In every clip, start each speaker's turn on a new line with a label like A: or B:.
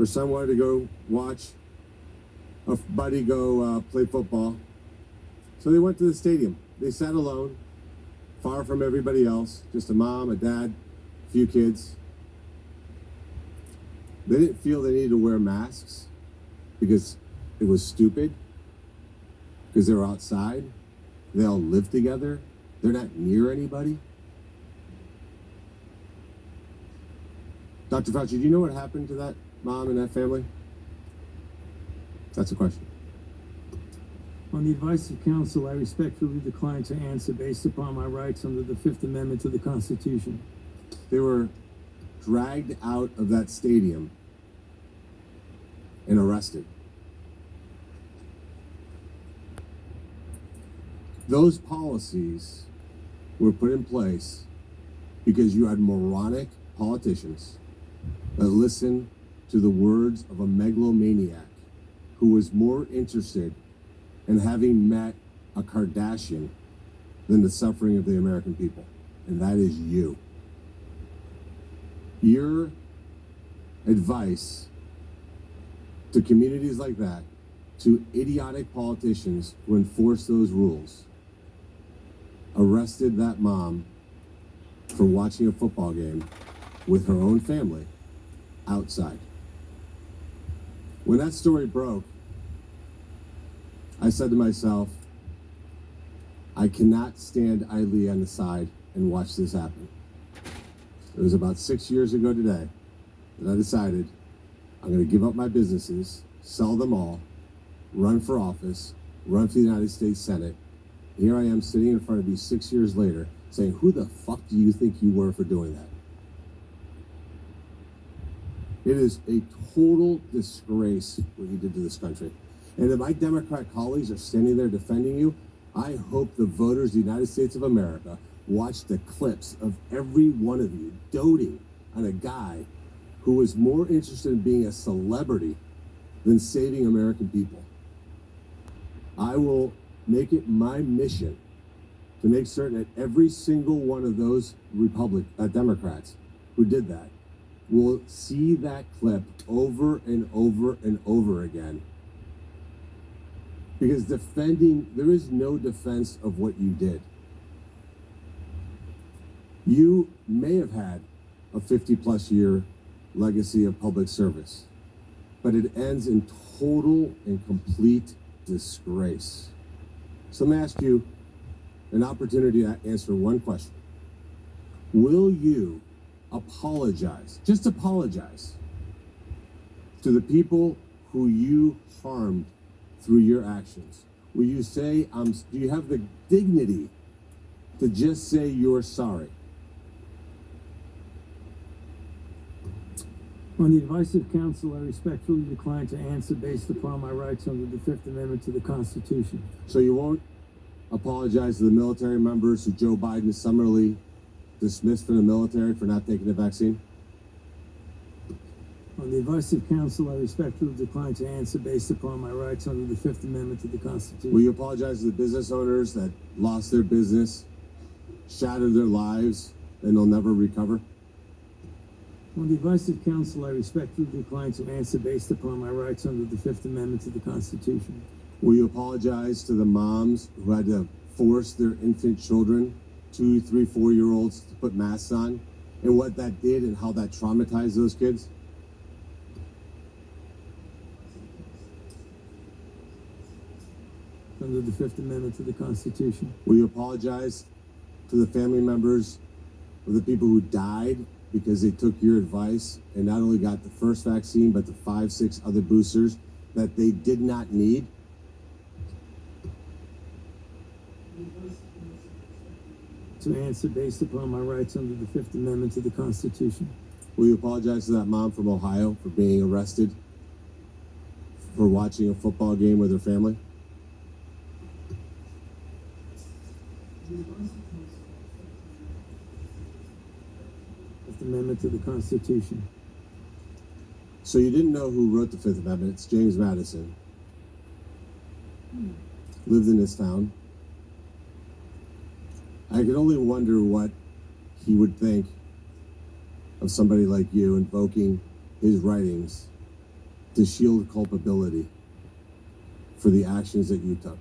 A: Her son wanted to go watch a buddy go play football. So they went to the stadium. They sat alone, far from everybody else, just a mom, a dad, a few kids. They didn't feel they needed to wear masks because it was stupid, because they were outside. They all live together. They're not near anybody. Dr. Fauci, do you know what happened to that mom and that family? That's a question.
B: On the advice of counsel, I respectfully decline to answer based upon my rights under the Fifth Amendment to the Constitution.
A: They were dragged out of that stadium and arrested. Those policies were put in place because you had moronic politicians that listened to the words of a megalomaniac who was more interested in having met a Kardashian than the suffering of the American people. And that is you. Your advice to communities like that, to idiotic politicians who enforce those rules, arrested that mom for watching a football game with her own family outside. When that story broke, I said to myself, I cannot stand idly on the side and watch this happen. It was about 6 years ago today that I decided I'm going to give up my businesses, sell them all, run for office, run for the United States Senate. Here I am sitting in front of you 6 years later saying, who the fuck do you think you were for doing that? It is a total disgrace what you did to this country. And if my Democrat colleagues are standing there defending you, I hope the voters of the United States of America watch the clips of every one of you doting on a guy who was more interested in being a celebrity than saving American people. I will make it my mission to make certain that every single one of those Democrats who did that will see that clip over and over and over again. Because there is no defense of what you did. You may have had a 50-plus year legacy of public service, but it ends in total and complete disgrace. So let me ask you an opportunity to answer one question. Will you apologize, just apologize, to the people who you harmed through your actions? Will you say, do you have the dignity to just say you're sorry?
B: On the advice of counsel, I respectfully decline to answer based upon my rights under the Fifth Amendment to the Constitution.
A: So you won't apologize to the military members who Joe Biden summarily dismissed from the military for not taking the vaccine?
B: On the advice of counsel, I respectfully decline to answer based upon my rights under the Fifth Amendment to the Constitution.
A: Will you apologize to the business owners that lost their business, shattered their lives, and they'll never recover?
B: On the advice of counsel, I respectfully decline to answer based upon my rights under the Fifth Amendment to the Constitution.
A: Will you apologize to the moms who had to force their infant children, 2, 3, 4-year-olds, to put masks on, and what that did and how that traumatized those kids?
B: Under the Fifth Amendment to the Constitution.
A: Will you apologize to the family members of the people who died because they took your advice and not only got the first vaccine, but the 5, 6 other boosters that they did not need?
B: To answer based upon my rights under the Fifth Amendment to the Constitution.
A: Will you apologize to that mom from Ohio for being arrested for watching a football game with her family?
B: Fifth Amendment to the Constitution.
A: So you didn't know who wrote the Fifth Amendment. It's James Madison. Lived in this town. I can only wonder what he would think of somebody like you invoking his writings to shield culpability for the actions that you took.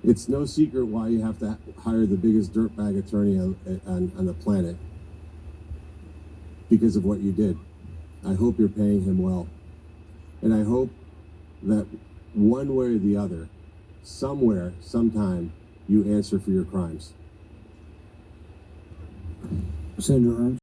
A: It's no secret why you have to hire the biggest dirtbag attorney on the planet, because of what you did. I hope you're paying him well. And I hope that one way or the other, somewhere, sometime, you answer for your crimes.
C: Senator Ernst.